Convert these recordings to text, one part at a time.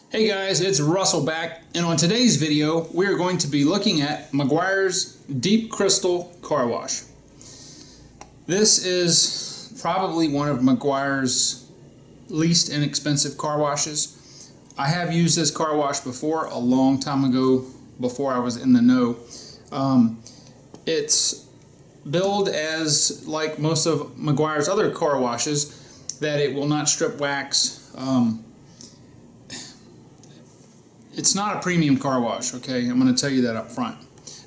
Hey guys, it's Russell back, and on today's video we are going to be looking at Meguiars Deep Crystal Car Wash. This is probably one of Meguiars' least inexpensive car washes. I have used this car wash before, a long time ago, before I was in the know. It's billed as, like most of Meguiars' other car washes, that it will not strip wax. It's not a premium car wash, okay? I'm going to tell you that up front.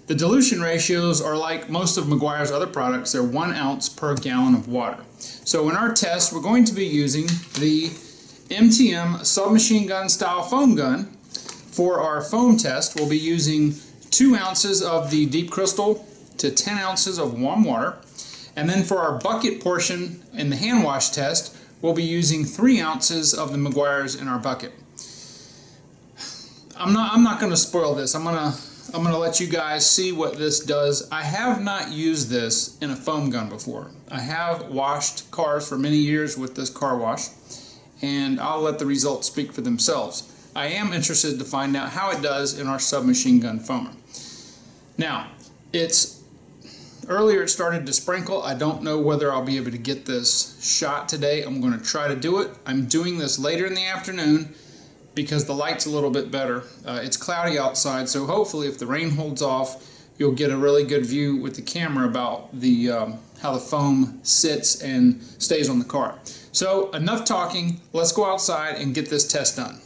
The dilution ratios are like most of Meguiars' other products. They're 1 ounce per gallon of water. So in our test, we're going to be using the MTM submachine gun style foam gun. For our foam test, we'll be using 2 ounces of the Deep Crystal to 10 ounces of warm water. And then for our bucket portion in the hand wash test, we'll be using 3 ounces of the Meguiars in our bucket. I'm not going to spoil this. I'm gonna let you guys see what this does. I have not used this in a foam gun before. I have washed cars for many years with this car wash, and I'll let the results speak for themselves. I am interested to find out how it does in our submachine gun foamer. Now, earlier it started to sprinkle. I don't know whether I'll be able to get this shot today. I'm going to try to do it. I'm doing this later in the afternoon because the light's a little bit better. It's cloudy outside, so hopefully if the rain holds off, you'll get a really good view with the camera about how the foam sits and stays on the car. So enough talking, let's go outside and get this test done.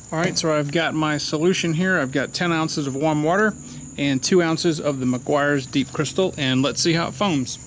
Alright, so I've got my solution here. I've got 10 ounces of warm water and 2 ounces of the Meguiars Deep Crystal, and let's see how it foams.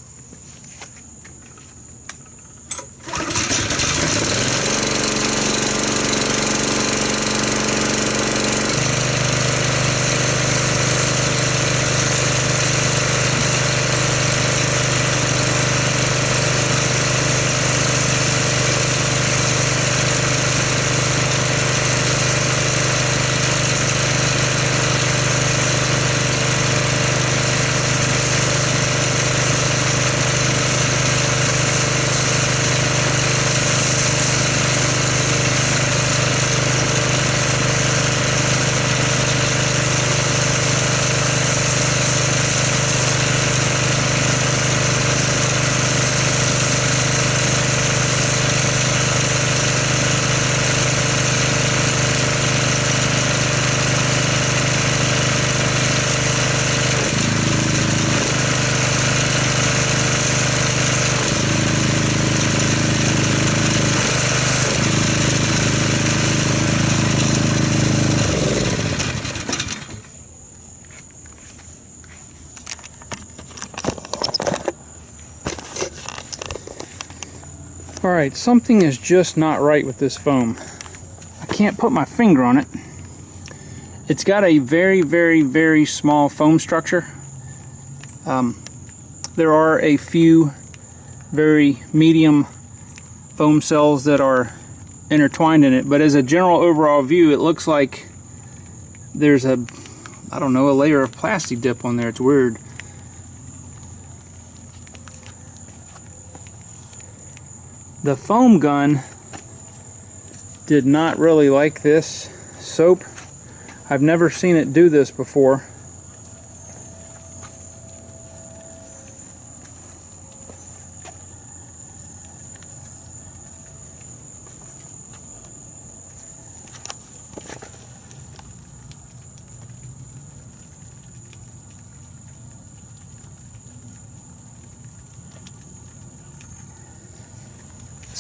Alright, something is just not right with this foam. I can't put my finger on it. It's got a very, very, very small foam structure. There are a few very medium foam cells that are intertwined in it, but as a general overall view, it looks like there's a layer of plastic dip on there. It's weird. The foam gun did not really like this soap. I've never seen it do this before.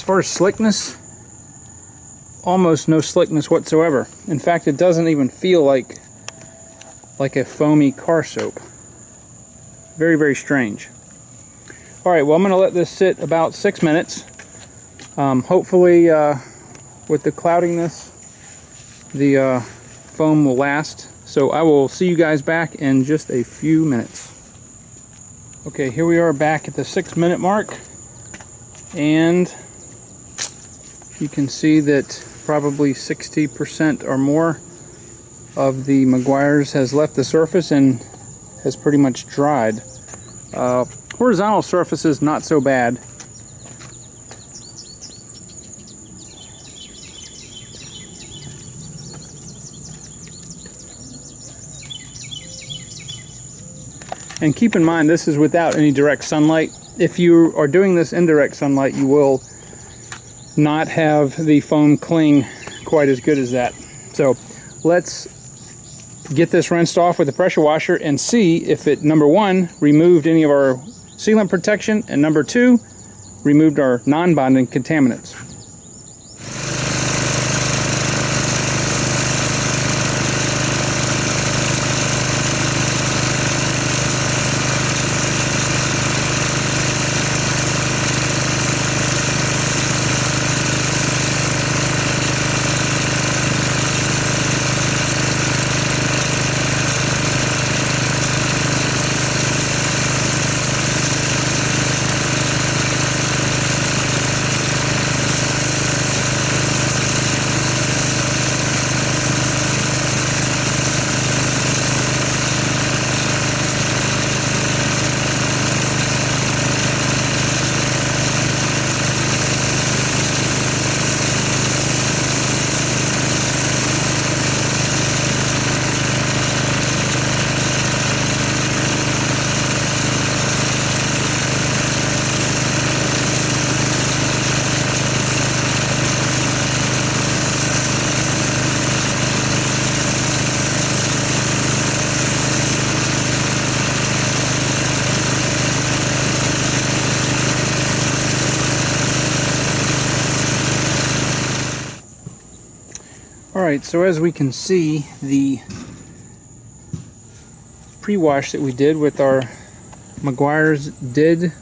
As far as slickness, almost no slickness whatsoever. In fact, it doesn't even feel like a foamy car soap. Very, very strange. Alright, well, I'm going to let this sit about 6 minutes. Hopefully, with the cloudiness, the foam will last. So I will see you guys back in just a few minutes. Okay, here we are back at the 6-minute mark. And you can see that probably 60% or more of the Meguiars has left the surface and has pretty much dried. Horizontal surfaces, not so bad. And keep in mind, this is without any direct sunlight. If you are doing this in direct sunlight, you will not have the foam cling quite as good as that. So let's get this rinsed off with a pressure washer and see if it, number one, removed any of our sealant protection, and number two, removed our non-bonding contaminants. Alright, so as we can see, the pre-wash that we did with our Meguiars did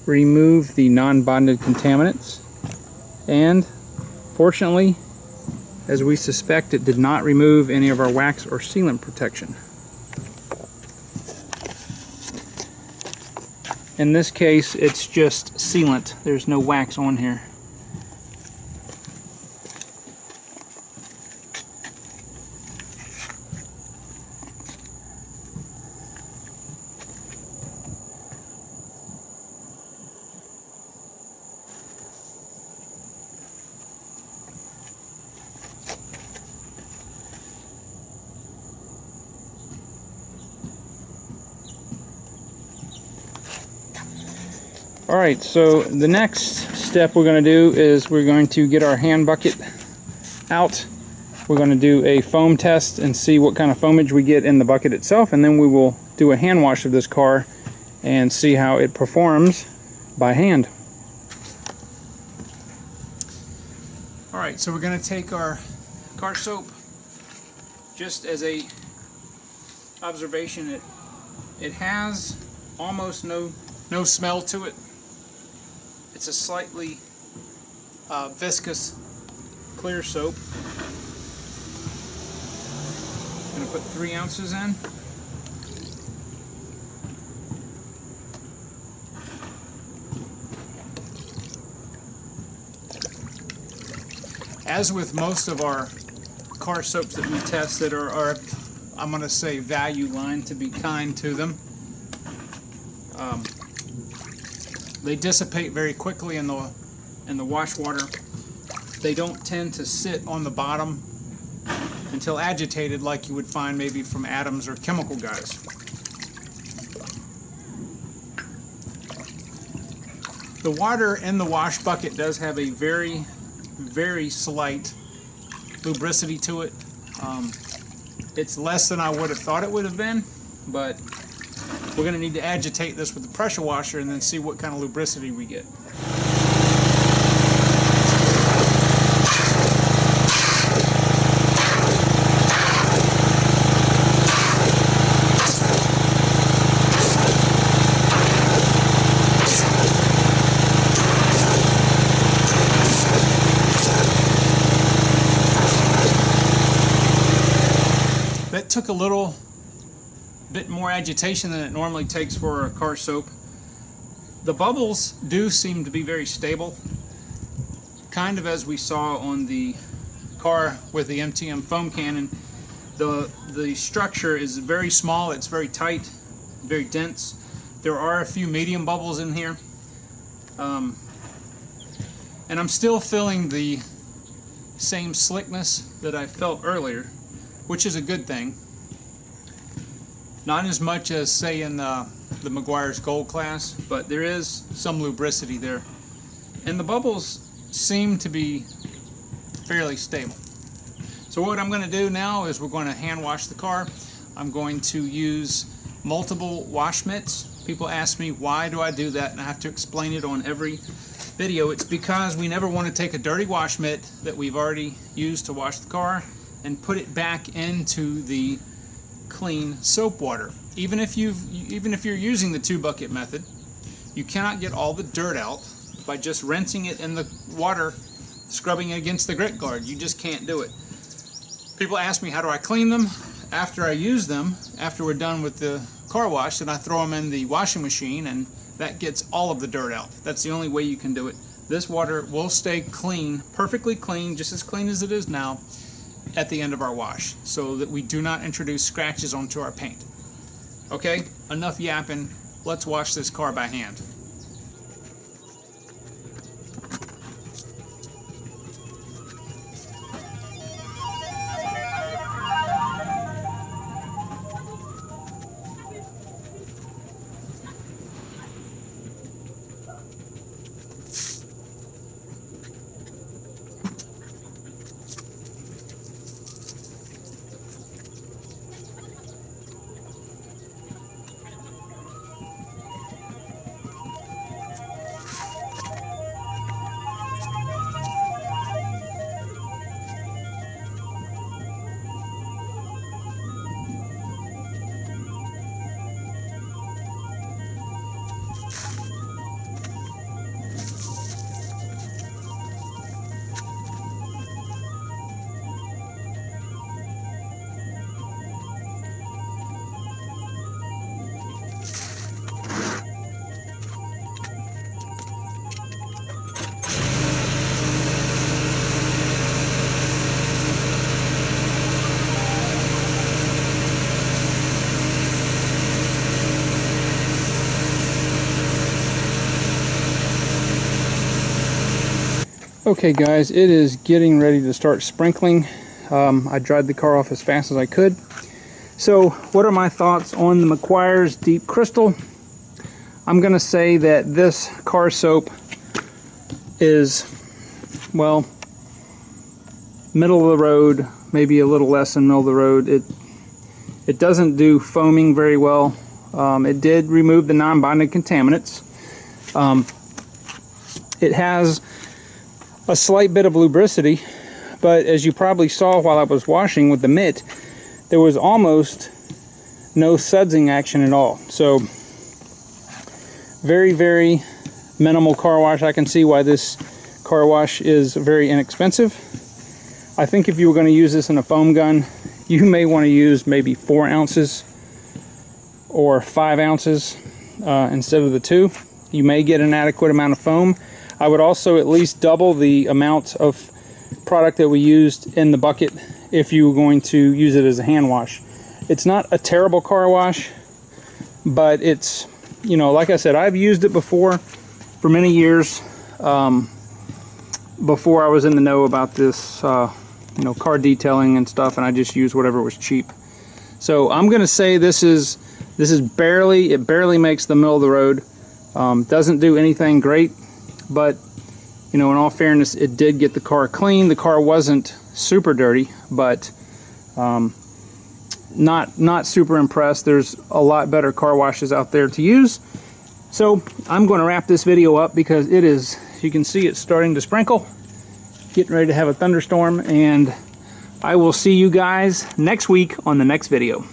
remove the non-bonded contaminants, and fortunately, as we suspect, it did not remove any of our wax or sealant protection. In this case, it's just sealant. There's no wax on here. Alright, so the next step we're going to do is we're going to get our hand bucket out. We're going to do a foam test and see what kind of foamage we get in the bucket itself, and then we will do a hand wash of this car and see how it performs by hand. Alright, so we're going to take our car soap. Just as a observation, it has almost no smell to it. It's a slightly viscous clear soap. I'm going to put 3 ounces in. As with most of our car soaps that we test that are I'm going to say value line to be kind to them, they dissipate very quickly in the wash water. They don't tend to sit on the bottom until agitated, like you would find maybe from Adams or Chemical Guys. The water in the wash bucket does have a very, very slight lubricity to it. It's less than I would have thought it would have been, but we're going to need to agitate this with the pressure washer and then see what kind of lubricity we get. little bit more agitation than it normally takes for a car soap. The bubbles do seem to be very stable, kind of as we saw on the car with the MTM foam cannon. The structure is very small, it's very tight, very dense. There are a few medium bubbles in here. And I'm still feeling the same slickness that I felt earlier, which is a good thing. Not as much as, say, in the Meguiars Gold class, but there is some lubricity there. And the bubbles seem to be fairly stable. So what I'm going to do now is we're going to hand wash the car. I'm going to use multiple wash mitts. People ask me, why do I do that? And I have to explain it on every video. It's because we never want to take a dirty wash mitt that we've already used to wash the car and put it back into the clean soap water. Even if you're using the 2-bucket method, you cannot get all the dirt out by just rinsing it in the water, scrubbing it against the grit guard. You just can't do it. People ask me, how do I clean them? After I use them, after we're done with the car wash, then I throw them in the washing machine, and that gets all of the dirt out. That's the only way you can do it. This water will stay clean, perfectly clean, just as clean as it is now, at the end of our wash, so that we do not introduce scratches onto our paint. Okay, enough yapping. Let's wash this car by hand. Okay guys, it is getting ready to start sprinkling. I dried the car off as fast as I could. So what are my thoughts on the Meguiars Deep Crystal? I'm going to say that this car soap is, well, middle of the road, maybe a little less than middle of the road. It doesn't do foaming very well. It did remove the non-bonding contaminants. It has a slight bit of lubricity, but as you probably saw while I was washing with the mitt, there was almost no sudsing action at all. So very, very minimal car wash. I can see why this car wash is very inexpensive. I think if you were going to use this in a foam gun, you may want to use maybe 4 ounces or 5 ounces instead of the 2. You may get an adequate amount of foam. I would also at least double the amount of product that we used in the bucket if you were going to use it as a hand wash. It's not a terrible car wash, but it's, you know, like I said, I've used it before for many years, before I was in the know about this, you know, car detailing and stuff, and I just used whatever was cheap. So I'm going to say this is barely, it barely makes the middle of the road. Doesn't do anything great. But, you know, in all fairness, it did get the car clean. The car wasn't super dirty, but not super impressed. There's a lot better car washes out there to use. So I'm going to wrap this video up because it is, you can see it's starting to sprinkle, getting ready to have a thunderstorm, and I will see you guys next week on the next video.